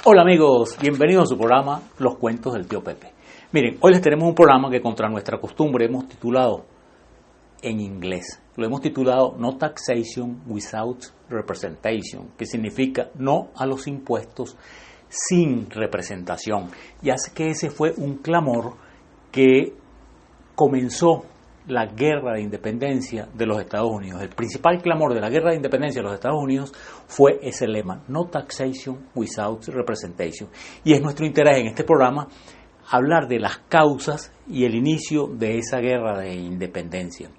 Hola amigos, bienvenidos a su programa Los Cuentos del Tío Pepe. Miren, hoy les tenemos un programa que contra nuestra costumbre hemos titulado en inglés. Lo hemos titulado No Taxation Without Representation, que significa no a los impuestos sin representación. Ya sé que ese fue un clamor que comenzó la guerra de independencia de los Estados Unidos. El principal clamor de la guerra de independencia de los Estados Unidos fue ese lema, No Taxation Without Representation. Y es nuestro interés en este programa hablar de las causas y el inicio de esa guerra de independencia.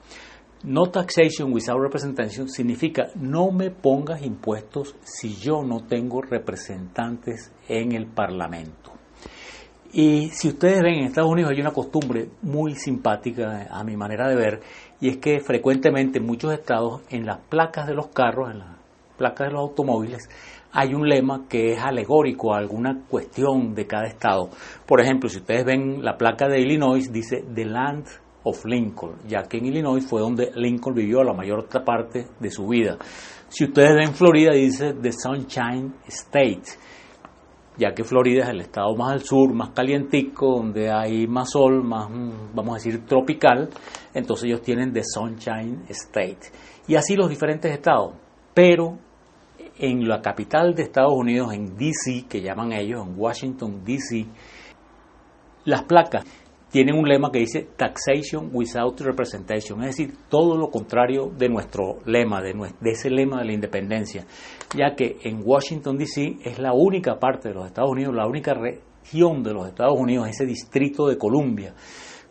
No Taxation Without Representation significa no me pongas impuestos si yo no tengo representantes en el Parlamento. Y si ustedes ven, en Estados Unidos hay una costumbre muy simpática a mi manera de ver, y es que frecuentemente en muchos estados, en las placas de los carros, en las placas de los automóviles, hay un lema que es alegórico a alguna cuestión de cada estado. Por ejemplo, si ustedes ven la placa de Illinois, dice The Land of Lincoln, ya que en Illinois fue donde Lincoln vivió la mayor parte de su vida. Si ustedes ven Florida, dice The Sunshine State, ya que Florida es el estado más al sur, más calientico, donde hay más sol, más, vamos a decir, tropical, entonces ellos tienen The Sunshine State. Y así los diferentes estados, pero en la capital de Estados Unidos, en D.C., que llaman ellos, en Washington, D.C., las placas tienen un lema que dice Taxation Without Representation, es decir, todo lo contrario de nuestro lema, de ese lema de la independencia, ya que en Washington, D.C. es la única parte de los Estados Unidos, la única región de los Estados Unidos, ese distrito de Columbia,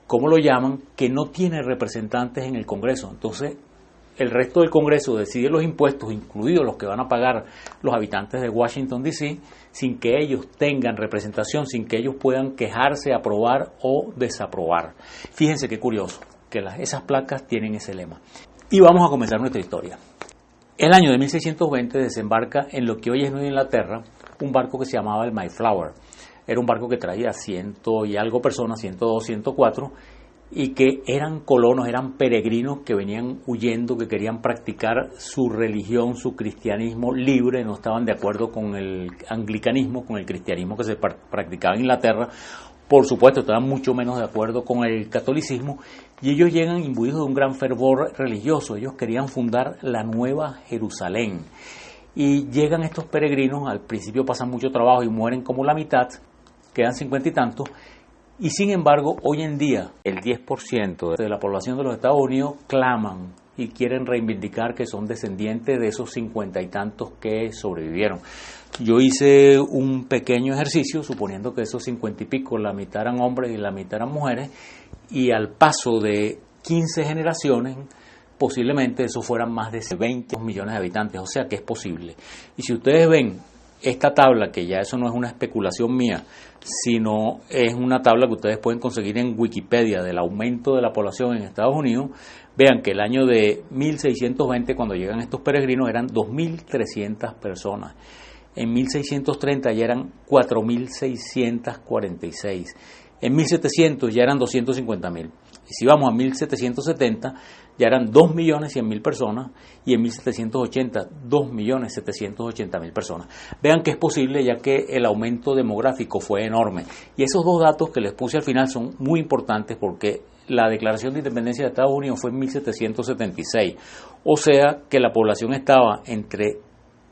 como lo llaman, que no tiene representantes en el Congreso. Entonces, el resto del Congreso decide los impuestos, incluidos los que van a pagar los habitantes de Washington, D.C., sin que ellos tengan representación, sin que ellos puedan quejarse, aprobar o desaprobar. Fíjense qué curioso, que esas placas tienen ese lema. Y vamos a comenzar nuestra historia. El año de 1620 desembarca en lo que hoy es Nueva Inglaterra un barco que se llamaba el Mayflower. Era un barco que traía 100 y algo personas, 102, 104, y que eran colonos, eran peregrinos que venían huyendo, que querían practicar su religión, su cristianismo libre, no estaban de acuerdo con el anglicanismo, con el cristianismo que se practicaba en Inglaterra, por supuesto estaban mucho menos de acuerdo con el catolicismo, y ellos llegan imbuidos de un gran fervor religioso. Ellos querían fundar la Nueva Jerusalén, y llegan estos peregrinos, al principio pasan mucho trabajo y mueren como la mitad, quedan 50 y tantos. Y sin embargo, hoy en día, el 10% de la población de los Estados Unidos claman y quieren reivindicar que son descendientes de esos 50 y tantos que sobrevivieron. Yo hice un pequeño ejercicio, suponiendo que esos 50 y pico, la mitad eran hombres y la mitad eran mujeres, y al paso de 15 generaciones, posiblemente eso fueran más de 20 millones de habitantes, o sea que es posible. Y si ustedes ven esta tabla, que ya eso no es una especulación mía, sino es una tabla que ustedes pueden conseguir en Wikipedia del aumento de la población en Estados Unidos, vean que el año de 1620, cuando llegan estos peregrinos, eran 2.300 personas. En 1630 ya eran 4.646. En 1700 ya eran 250.000. Y si vamos a 1770, ya eran 2.100.000 personas, y en 1780, 2.780.000 personas. Vean que es posible, ya que el aumento demográfico fue enorme. Y esos dos datos que les puse al final son muy importantes, porque la Declaración de Independencia de Estados Unidos fue en 1776. O sea que la población estaba entre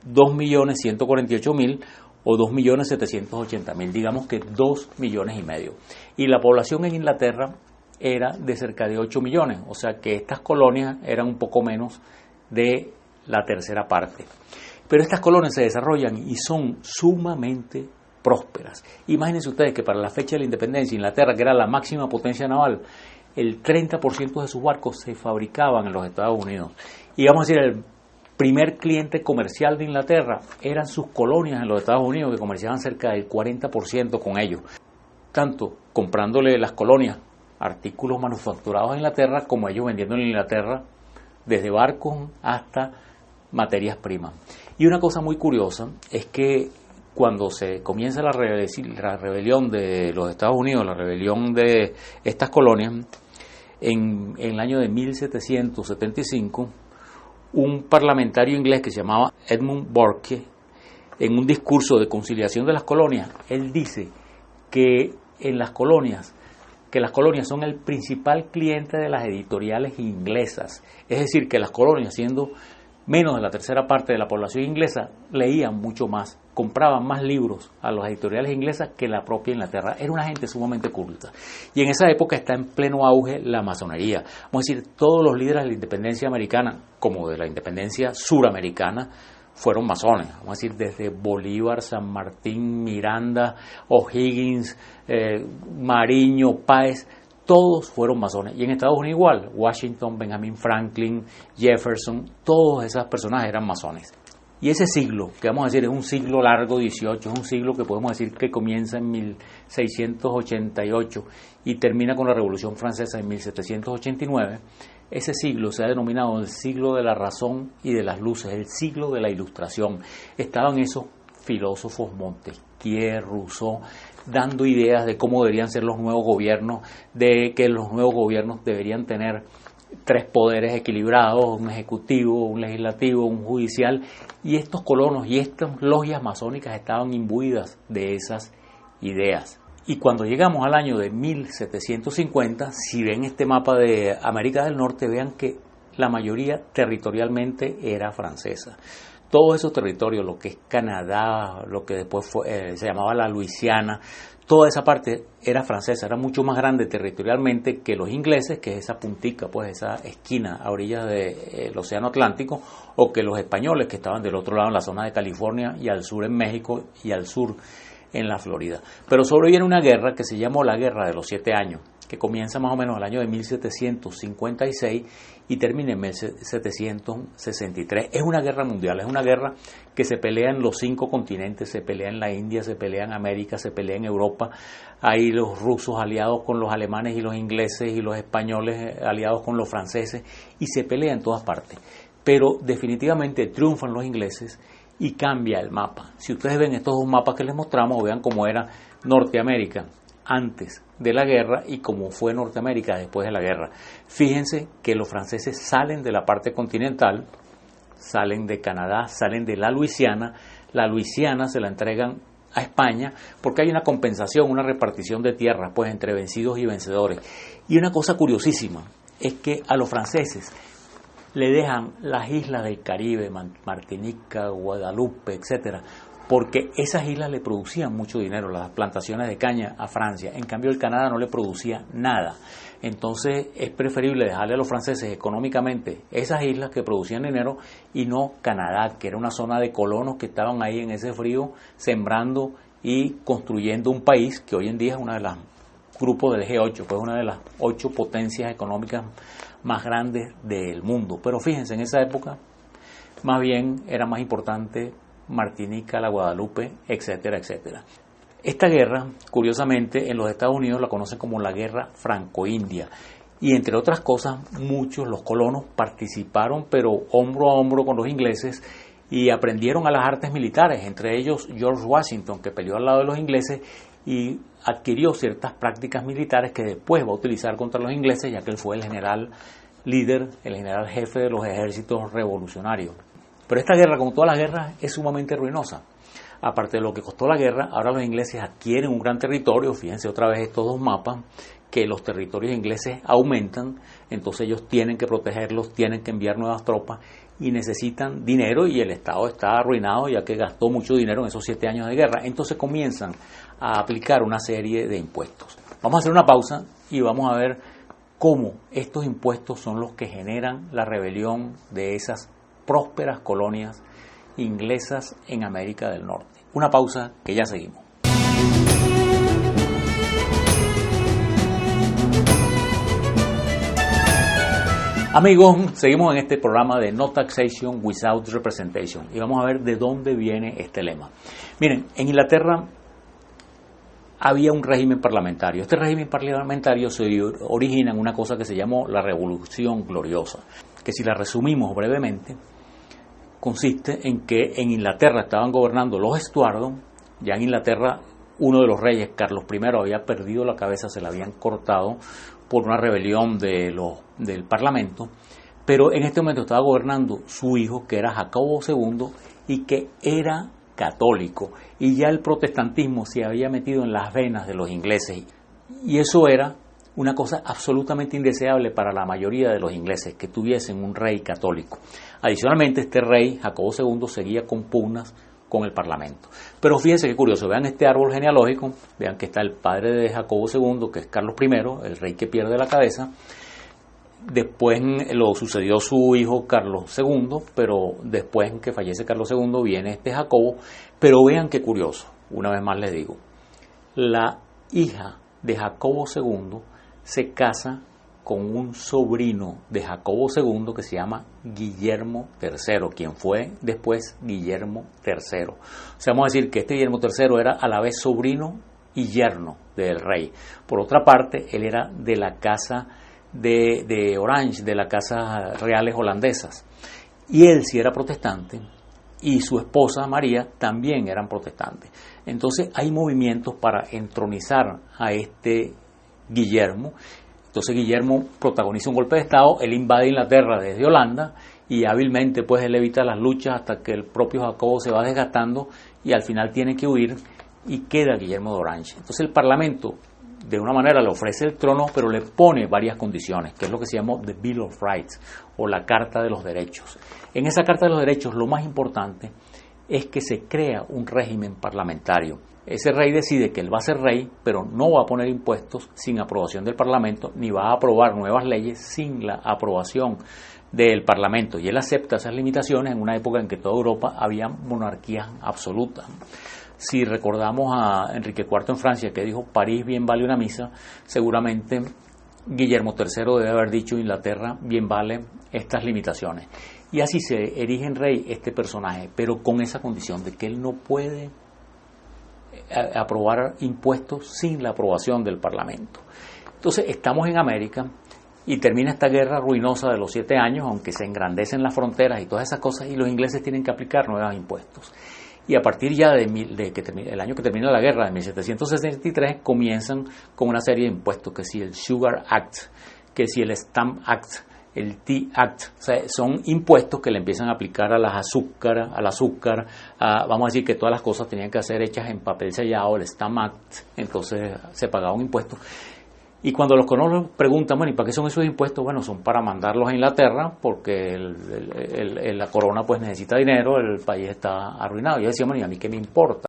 2.148.000 o 2.780.000, digamos que 2,5 millones. Y la población en Inglaterra era de cerca de 8 millones, o sea que estas colonias eran un poco menos de la tercera parte. Pero estas colonias se desarrollan y son sumamente prósperas. Imagínense ustedes que para la fecha de la independencia, Inglaterra, que era la máxima potencia naval, el 30% de sus barcos se fabricaban en los Estados Unidos. Y vamos a decir, el primer cliente comercial de Inglaterra eran sus colonias en los Estados Unidos, que comerciaban cerca del 40% con ellos, tanto comprándole las colonias artículos manufacturados en Inglaterra, como ellos vendiendo en Inglaterra desde barcos hasta materias primas. Y una cosa muy curiosa es que cuando se comienza la rebelión de los Estados Unidos, la rebelión de estas colonias, en el año de 1775, un parlamentario inglés que se llamaba Edmund Burke en un discurso de conciliación de las colonias, él dice que en las colonias, que las colonias son el principal cliente de las editoriales inglesas. Es decir, que las colonias, siendo menos de la tercera parte de la población inglesa, leían mucho más, compraban más libros a las editoriales inglesas que la propia Inglaterra. Era una gente sumamente culta. Y en esa época está en pleno auge la masonería. Vamos a decir, todos los líderes de la independencia americana, como de la independencia suramericana, fueron masones. Vamos a decir, desde Bolívar, San Martín, Miranda, O'Higgins, Mariño, Páez, todos fueron masones. Y en Estados Unidos igual, Washington, Benjamin Franklin, Jefferson, todos esos personajes eran masones. Y ese siglo, que vamos a decir es un siglo largo, 18, es un siglo que podemos decir que comienza en 1688 y termina con la Revolución Francesa en 1789, ese siglo se ha denominado el siglo de la razón y de las luces, el siglo de la ilustración. Estaban esos filósofos, Montesquieu, Rousseau, dando ideas de cómo deberían ser los nuevos gobiernos, de que los nuevos gobiernos deberían tener 3 poderes equilibrados, un ejecutivo, un legislativo, un judicial, y estos colonos y estas logias masónicas estaban imbuidas de esas ideas. Y cuando llegamos al año de 1750, si ven este mapa de América del Norte, vean que la mayoría territorialmente era francesa. Todos esos territorios, lo que es Canadá, lo que después se llamaba la Luisiana, toda esa parte era francesa, era mucho más grande territorialmente que los ingleses, que es esa puntica, pues esa esquina a orillas del Océano Atlántico, o que los españoles, que estaban del otro lado en la zona de California y al sur en México y al sur en la Florida. Pero sobreviene una guerra que se llamó la Guerra de los 7 años, que comienza más o menos el año de 1756 y termina en 1763. Es una guerra mundial, es una guerra que se pelea en los 5 continentes, se pelea en la India, se pelea en América, se pelea en Europa. Hay los rusos aliados con los alemanes y los ingleses y los españoles aliados con los franceses y se pelea en todas partes. Pero definitivamente triunfan los ingleses y cambia el mapa. Si ustedes ven estos 2 mapas que les mostramos, vean cómo era Norteamérica antes de la guerra y cómo fue Norteamérica después de la guerra. Fíjense que los franceses salen de la parte continental, salen de Canadá, salen de la Luisiana se la entregan a España porque hay una compensación, una repartición de tierras pues entre vencidos y vencedores. Y una cosa curiosísima es que a los franceses le dejan las islas del Caribe, Martinica, Guadalupe, etcétera, porque esas islas le producían mucho dinero, las plantaciones de caña a Francia. En cambio el Canadá no le producía nada. Entonces es preferible dejarle a los franceses económicamente esas islas que producían dinero y no Canadá, que era una zona de colonos que estaban ahí en ese frío sembrando y construyendo un país que hoy en día es una de las grupos del G8, pues una de las 8 potencias económicas más grandes del mundo. Pero fíjense, en esa época más bien era más importante Martinica, la Guadalupe, etcétera, etcétera. Esta guerra, curiosamente, en los Estados Unidos la conocen como la Guerra Franco-India. Y entre otras cosas, muchos los colonos participaron, pero hombro a hombro con los ingleses, y aprendieron a las artes militares, entre ellos George Washington, que peleó al lado de los ingleses y adquirió ciertas prácticas militares que después va a utilizar contra los ingleses, ya que él fue el general líder, el general jefe de los ejércitos revolucionarios. Pero esta guerra, como todas las guerras, es sumamente ruinosa. Aparte de lo que costó la guerra, ahora los ingleses adquieren un gran territorio. Fíjense otra vez estos 2 mapas, que los territorios ingleses aumentan, entonces ellos tienen que protegerlos, tienen que enviar nuevas tropas y necesitan dinero, y el Estado está arruinado ya que gastó mucho dinero en esos 7 años de guerra. Entonces comienzan a aplicar una serie de impuestos. Vamos a hacer una pausa y vamos a ver cómo estos impuestos son los que generan la rebelión de esas prósperas colonias inglesas en América del Norte. Una pausa que ya seguimos. Amigos, seguimos en este programa de No Taxation Without Representation y vamos a ver de dónde viene este lema. Miren, en Inglaterra había un régimen parlamentario. Este régimen parlamentario se origina en una cosa que se llamó la Revolución Gloriosa, que si la resumimos brevemente, consiste en que en Inglaterra estaban gobernando los Estuardo. Ya en Inglaterra uno de los reyes, Carlos I, había perdido la cabeza, se la habían cortado por una rebelión del Parlamento, pero en este momento estaba gobernando su hijo, que era Jacobo II, y que era católico y ya el protestantismo se había metido en las venas de los ingleses y eso era una cosa absolutamente indeseable para la mayoría de los ingleses, que tuviesen un rey católico. Adicionalmente, este rey, Jacobo II, seguía con pugnas con el Parlamento. Pero fíjense qué curioso, vean este árbol genealógico, vean que está el padre de Jacobo II, que es Carlos I, el rey que pierde la cabeza. Después lo sucedió su hijo Carlos II, pero después que fallece Carlos II viene este Jacobo. Pero vean qué curioso, una vez más les digo, la hija de Jacobo II se casa con un sobrino de Jacobo II que se llama Guillermo III, quien fue después Guillermo III. O sea, vamos a decir que este Guillermo III era a la vez sobrino y yerno del rey. Por otra parte, él era de la casa de Orange, de las casas reales holandesas. Y él sí era protestante y su esposa María también eran protestantes. Entonces hay movimientos para entronizar a este Guillermo. Entonces Guillermo protagoniza un golpe de Estado, él invade Inglaterra desde Holanda y hábilmente pues él evita las luchas hasta que el propio Jacobo se va desgastando y al final tiene que huir y queda Guillermo de Orange. Entonces el Parlamento de una manera le ofrece el trono, pero le pone varias condiciones, que es lo que se llama The Bill of Rights o la Carta de los Derechos. En esa Carta de los Derechos lo más importante es que se crea un régimen parlamentario. Ese rey decide que él va a ser rey, pero no va a poner impuestos sin aprobación del Parlamento, ni va a aprobar nuevas leyes sin la aprobación del Parlamento. Y él acepta esas limitaciones en una época en que toda Europa había monarquías absolutas. Si recordamos a Enrique IV en Francia, que dijo París bien vale una misa, seguramente Guillermo III debe haber dicho Inglaterra bien vale estas limitaciones. Y así se erige en rey este personaje, pero con esa condición de que él no puede aprobar impuestos sin la aprobación del Parlamento. Entonces estamos en América y termina esta guerra ruinosa de los 7 años, aunque se engrandecen las fronteras y todas esas cosas, y los ingleses tienen que aplicar nuevos impuestos. Y a partir ya el año que termina la guerra, de 1763, comienzan con una serie de impuestos, que si el Sugar Act, que si el Stamp Act, el Tea Act, o sea, son impuestos que le empiezan a aplicar al azúcar, vamos a decir que todas las cosas tenían que ser hechas en papel sellado, el Stamp Act, entonces se pagaba un impuesto. Y cuando los colonos preguntan, bueno, ¿y para qué son esos impuestos? Bueno, son para mandarlos a Inglaterra, porque la corona pues necesita dinero, el país está arruinado. Y ellos decían, bueno, ¿y a mí qué me importa?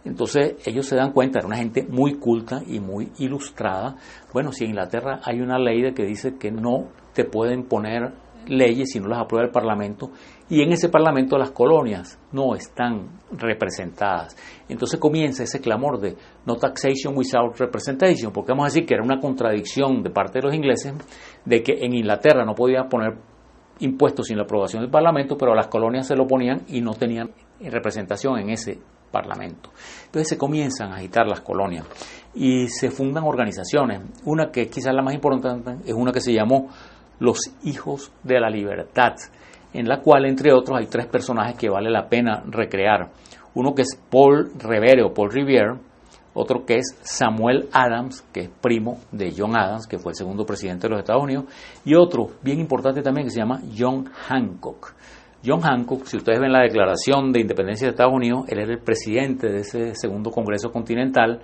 Entonces ellos se dan cuenta, era una gente muy culta y muy ilustrada. Bueno, si en Inglaterra hay una ley de que dice que no te pueden poner leyes si no las aprueba el Parlamento, y en ese Parlamento las colonias no están representadas. Entonces comienza ese clamor de no taxation without representation, porque vamos a decir que era una contradicción de parte de los ingleses de que en Inglaterra no podían poner impuestos sin la aprobación del Parlamento, pero a las colonias se lo ponían y no tenían representación en ese Parlamento. Entonces se comienzan a agitar las colonias y se fundan organizaciones. Una que es quizás la más importante es una que se llamó Los Hijos de la Libertad, en la cual, entre otros, hay 3 personajes que vale la pena recrear. Uno que es Paul Revere o Paul Revere, otro que es Samuel Adams, que es primo de John Adams, que fue el segundo presidente de los Estados Unidos, y otro bien importante también que se llama John Hancock. John Hancock, si ustedes ven la Declaración de Independencia de Estados Unidos, él era el presidente de ese segundo Congreso Continental,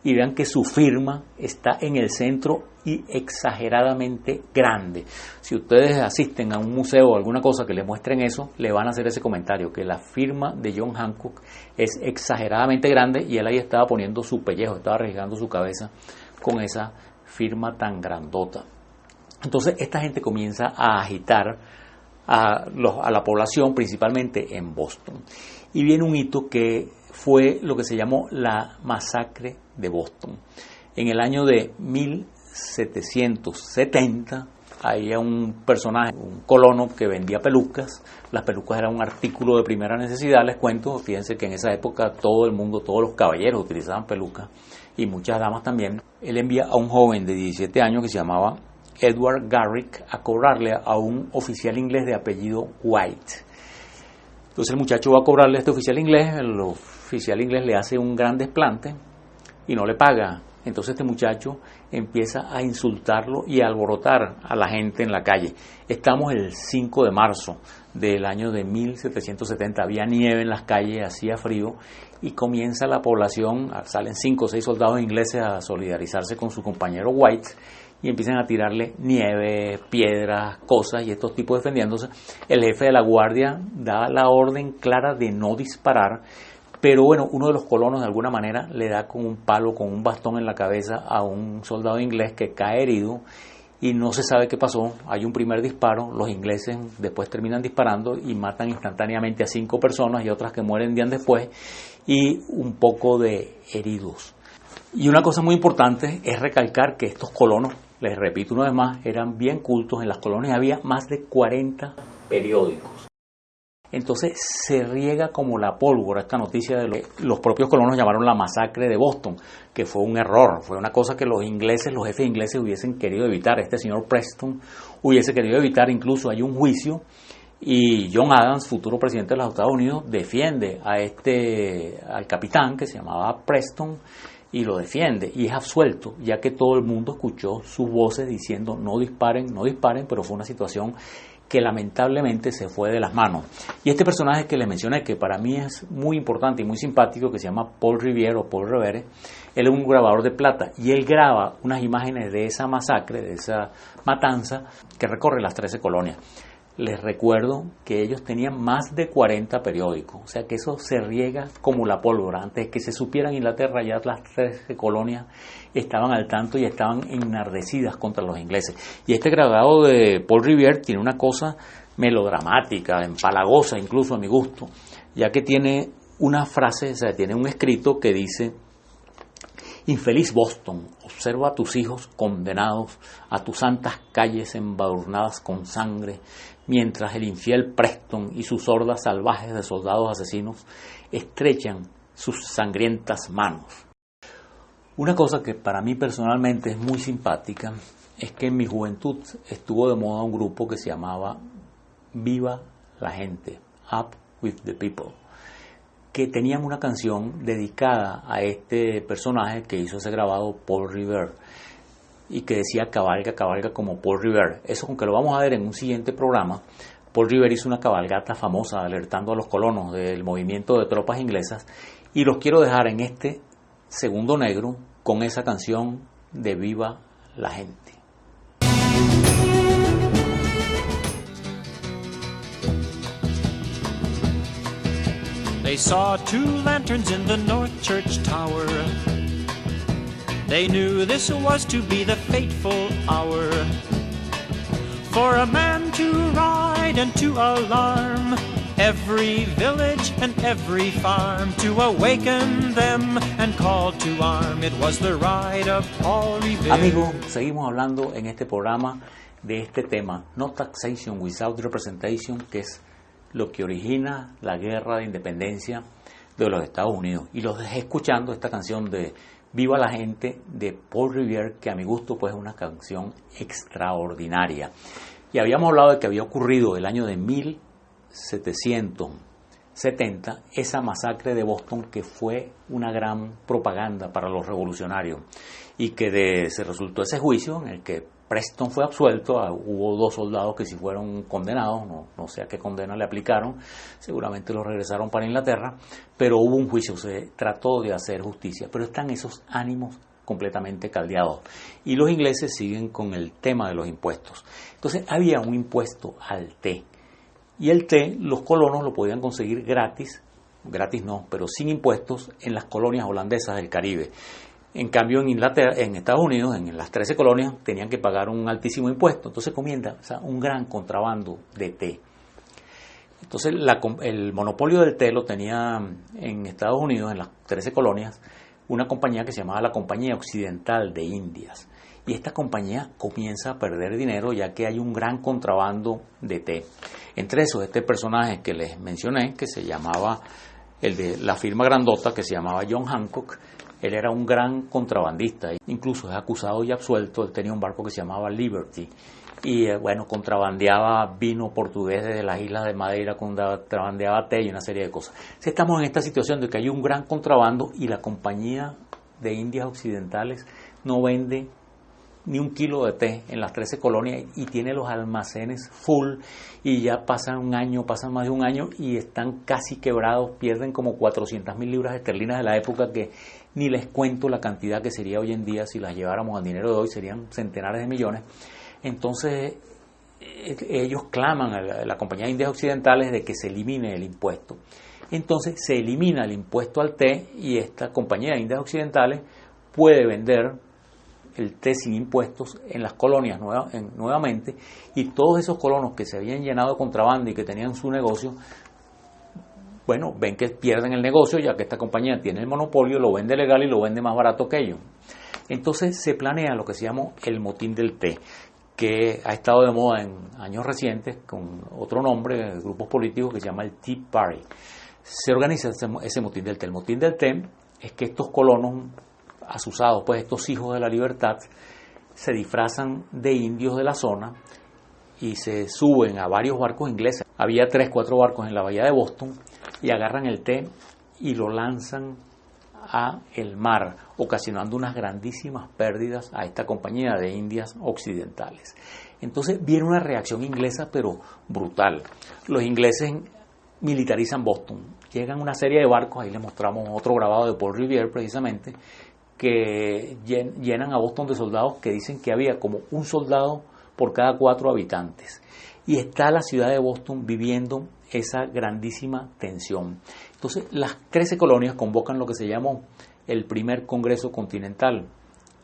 y vean que su firma está en el centro y exageradamente grande. Si ustedes asisten a un museo o alguna cosa que le muestren eso, le van a hacer ese comentario, que la firma de John Hancock es exageradamente grande y él ahí estaba poniendo su pellejo, estaba arriesgando su cabeza con esa firma tan grandota. Entonces esta gente comienza a agitar a la población, principalmente en Boston. Y viene un hito que fue lo que se llamó la masacre de Boston. En el año de 1770 había un personaje, un colono que vendía pelucas. Las pelucas eran un artículo de primera necesidad, les cuento. Fíjense que en esa época todo el mundo, todos los caballeros utilizaban pelucas y muchas damas también. Él envía a un joven de 17 años que se llamaba Edward Garrick a cobrarle a un oficial inglés de apellido White. Entonces el muchacho va a cobrarle a este oficial inglés, el oficial inglés le hace un gran desplante y no le paga. Entonces este muchacho empieza a insultarlo y a alborotar a la gente en la calle. Estamos el 5 de marzo del año de 1770, había nieve en las calles, hacía frío y comienza la población, salen 5 o 6 soldados ingleses a solidarizarse con su compañero White y empiezan a tirarle nieve, piedras, cosas y estos tipos defendiéndose. El jefe de la guardia da la orden clara de no disparar, pero bueno, uno de los colonos de alguna manera le da con un palo, con un bastón en la cabeza a un soldado inglés que cae herido y no se sabe qué pasó. Hay un primer disparo, los ingleses después terminan disparando y matan instantáneamente a 5 personas y otras que mueren días después y un poco de heridos. Y una cosa muy importante es recalcar que estos colonos, les repito una vez más, eran bien cultos. En las colonias había más de 40 periódicos. Entonces se riega como la pólvora esta noticia de los propios colonos llamaron la masacre de Boston, que fue un error, fue una cosa que los jefes ingleses hubiesen querido evitar. Este señor Preston hubiese querido evitar, incluso hay un juicio y John Adams, futuro presidente de los Estados Unidos, defiende al capitán que se llamaba Preston y lo defiende y es absuelto, ya que todo el mundo escuchó sus voces diciendo no disparen, no disparen, pero fue una situación que lamentablemente se fue de las manos. Y este personaje que les mencioné, que para mí es muy importante y muy simpático, que se llama Paul Revere o Paul Revere, él es un grabador de plata y él graba unas imágenes de esa masacre, de esa matanza que recorre las 13 colonias. Les recuerdo que ellos tenían más de 40 periódicos, o sea que eso se riega como la pólvora. Antes de que se supiera en Inglaterra, ya las 13 colonias estaban al tanto y estaban enardecidas contra los ingleses. Y este grabado de Paul Revere tiene una cosa melodramática, empalagosa incluso a mi gusto, ya que tiene una frase, o sea, tiene un escrito que dice: infeliz Boston, observa a tus hijos condenados a tus santas calles embadurnadas con sangre, mientras el infiel Preston y sus hordas salvajes de soldados asesinos estrechan sus sangrientas manos. Una cosa que para mí personalmente es muy simpática es que en mi juventud estuvo de moda un grupo que se llamaba Viva la Gente, Up with the People, que tenían una canción dedicada a este personaje que hizo ese grabado, Paul Revere, y que decía cabalga, cabalga como Paul Revere. Eso, aunque lo vamos a ver en un siguiente programa, Paul Revere hizo una cabalgata famosa alertando a los colonos del movimiento de tropas inglesas y los quiero dejar en este segundo negro con esa canción de Viva la Gente. They saw 2 lanterns in the North Church tower. They knew this was to be the fateful hour for a man to ride and to alarm every village and every farm, to awaken them and call to arm. It was the ride of Paul Revere. Amigos, seguimos hablando en este programa de este tema, No Taxation Without Representation, que es lo que origina la guerra de independencia de los Estados Unidos. Y los dejé escuchando esta canción de Viva la Gente de Paul Revere, que a mi gusto pues es una canción extraordinaria. Y habíamos hablado de que había ocurrido el año de 1770 esa masacre de Boston, que fue una gran propaganda para los revolucionarios y que se resultó ese juicio en el que Preston fue absuelto. Hubo 2 soldados que sí fueron condenados, no sé a qué condena le aplicaron, seguramente los regresaron para Inglaterra, pero hubo un juicio, se trató de hacer justicia, pero están esos ánimos completamente caldeados y los ingleses siguen con el tema de los impuestos. Entonces había un impuesto al té y el té los colonos lo podían conseguir gratis no, pero sin impuestos en las colonias holandesas del Caribe. En cambio, en Estados Unidos, en las 13 colonias, tenían que pagar un altísimo impuesto. Entonces comienza un gran contrabando de té. Entonces el monopolio del té lo tenía en Estados Unidos, en las 13 colonias, una compañía que se llamaba la Compañía Occidental de Indias. Y esta compañía comienza a perder dinero ya que hay un gran contrabando de té. Entre esos, este personaje que les mencioné, que se llamaba, el de la firma grandota, que se llamaba John Hancock, él era un gran contrabandista, incluso es acusado y absuelto. Él tenía un barco que se llamaba Liberty y contrabandeaba vino portugués desde las islas de Madeira, contrabandeaba té y una serie de cosas. Estamos en esta situación de que hay un gran contrabando y la compañía de Indias Occidentales no vende ni un kilo de té en las 13 colonias y tiene los almacenes full y ya pasan más de un año y están casi quebrados, pierden como 400.000 libras esterlinas de la época, que ni les cuento la cantidad que sería hoy en día si las lleváramos al dinero de hoy, serían centenares de millones. Entonces ellos claman a la Compañía de Indias Occidentales de que se elimine el impuesto. Entonces se elimina el impuesto al té y esta Compañía de Indias Occidentales puede vender el té sin impuestos en las colonias nuevamente, y todos esos colonos que se habían llenado de contrabando y que tenían su negocio, bueno, ven que pierden el negocio ya que esta compañía tiene el monopolio, lo vende legal y lo vende más barato que ellos. Entonces se planea lo que se llama el motín del té, que ha estado de moda en años recientes con otro nombre, grupos políticos, que se llama el Tea Party. Se organiza ese motín del té. El motín del té es que estos colonos asusados, pues estos hijos de la libertad, se disfrazan de indios de la zona y se suben a varios barcos ingleses. Había 3-4 barcos en la bahía de Boston y agarran el té y lo lanzan a el mar, ocasionando unas grandísimas pérdidas a esta Compañía de Indias Occidentales. Entonces viene una reacción inglesa pero brutal. Los ingleses militarizan Boston, llegan una serie de barcos, ahí les mostramos otro grabado de Paul Revere precisamente, que llenan a Boston de soldados, que dicen que había como un soldado por cada 4 habitantes. Y está la ciudad de Boston viviendo esa grandísima tensión. Entonces las 13 colonias convocan lo que se llamó el primer Congreso Continental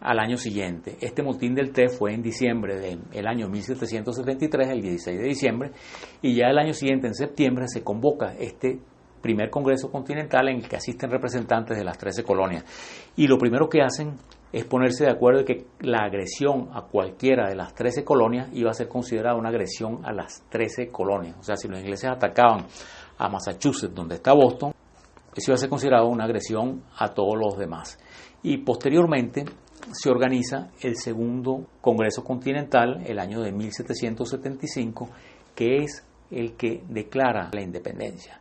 al año siguiente. Este motín del té fue en diciembre del año 1773, el 16 de diciembre, y ya el año siguiente, en septiembre, se convoca este primer Congreso Continental en el que asisten representantes de las 13 colonias. Y lo primero que hacen es ponerse de acuerdo de que la agresión a cualquiera de las 13 colonias iba a ser considerada una agresión a las 13 colonias. O sea, si los ingleses atacaban a Massachusetts, donde está Boston, eso iba a ser considerado una agresión a todos los demás. Y posteriormente se organiza el segundo Congreso Continental, el año de 1775, que es el que declara la independencia.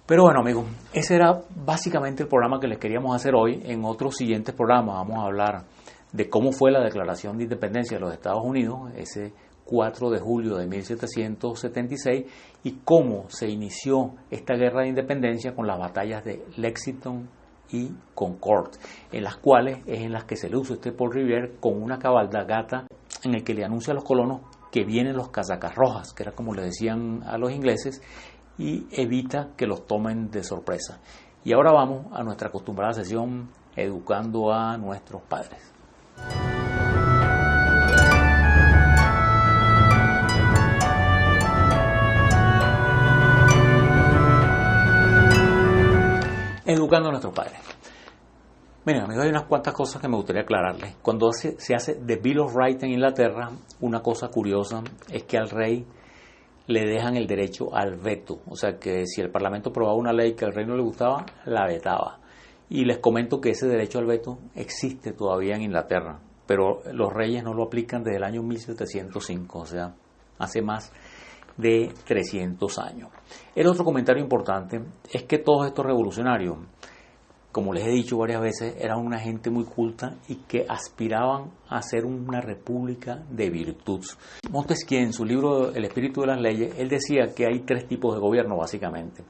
Pero bueno, amigos, ese era básicamente el programa que les queríamos hacer hoy. En otros siguientes programas vamos a hablar de cómo fue la Declaración de Independencia de los Estados Unidos, ese 4 de julio de 1776, y cómo se inició esta guerra de independencia con las batallas de Lexington y Concord, en las cuales es en las que se le usa Paul Revere con una cabalgata en el que le anuncia a los colonos que vienen los casacas rojas, que era como le decían a los ingleses, y evita que los tomen de sorpresa. Y ahora vamos a nuestra acostumbrada sesión Educando a nuestros padres. Educando a nuestros padres. Miren, amigos, hay unas cuantas cosas que me gustaría aclararles. Cuando se hace The Bill of Rights en Inglaterra, una cosa curiosa es que al rey le dejan el derecho al veto. O sea que si el Parlamento aprobaba una ley que al rey no le gustaba, la vetaba. Y les comento que ese derecho al veto existe todavía en Inglaterra, pero los reyes no lo aplican desde el año 1705, o sea, hace más de 300 años. El otro comentario importante es que todos estos revolucionarios, como les he dicho varias veces, eran una gente muy culta y que aspiraban a ser una república de virtud. Montesquieu, en su libro El espíritu de las leyes, él decía que hay 3 tipos de gobierno básicamente.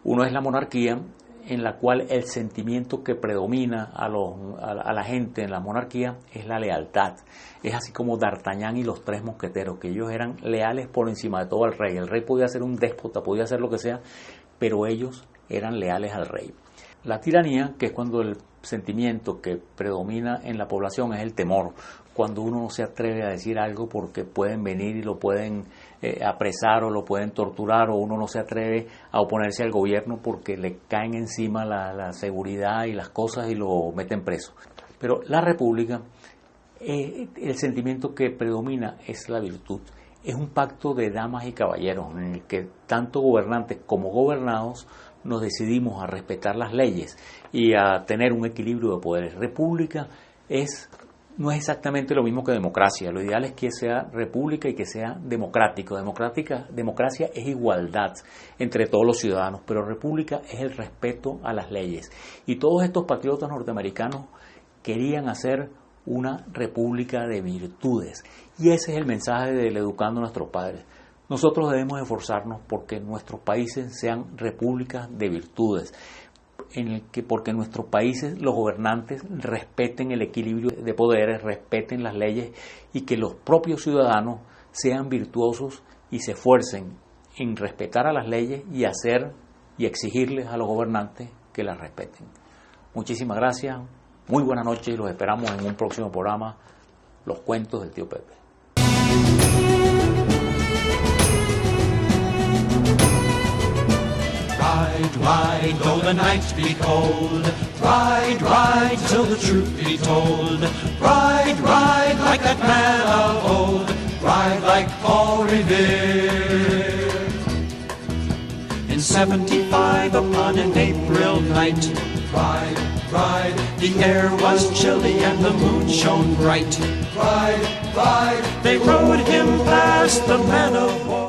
Uno es la monarquía, en la cual el sentimiento que predomina a la gente en la monarquía es la lealtad. Es así como D'Artagnan y los 3 mosqueteros, que ellos eran leales por encima de todo al rey. El rey podía ser un déspota, podía hacer lo que sea, pero ellos eran leales al rey. La tiranía, que es cuando el sentimiento que predomina en la población es el temor, cuando uno no se atreve a decir algo porque pueden venir y lo pueden apresar o lo pueden torturar, o uno no se atreve a oponerse al gobierno porque le caen encima la seguridad y las cosas y lo meten preso. Pero la república, el sentimiento que predomina es la virtud. Es un pacto de damas y caballeros en el que tanto gobernantes como gobernados nos decidimos a respetar las leyes y a tener un equilibrio de poderes. República es no es exactamente lo mismo que democracia. Lo ideal es que sea república y que sea democrático. Democracia es igualdad entre todos los ciudadanos, pero república es el respeto a las leyes. Y todos estos patriotas norteamericanos querían hacer una república de virtudes. Y ese es el mensaje del Educando a nuestros padres. Nosotros debemos esforzarnos porque nuestros países sean repúblicas de virtudes, porque en nuestros países los gobernantes respeten el equilibrio de poderes, respeten las leyes y que los propios ciudadanos sean virtuosos y se esfuercen en respetar a las leyes y hacer y exigirles a los gobernantes que las respeten. Muchísimas gracias, muy buenas noches y los esperamos en un próximo programa, Los Cuentos del Tío Pepe. Ride, ride, though the night be cold. Ride, ride, till the truth be told. Ride, ride, like that man of old. Ride like Paul Revere. In 75, upon an April night. Ride, ride, the air was chilly and the moon shone bright. Ride, ride, they rode him past the man of war.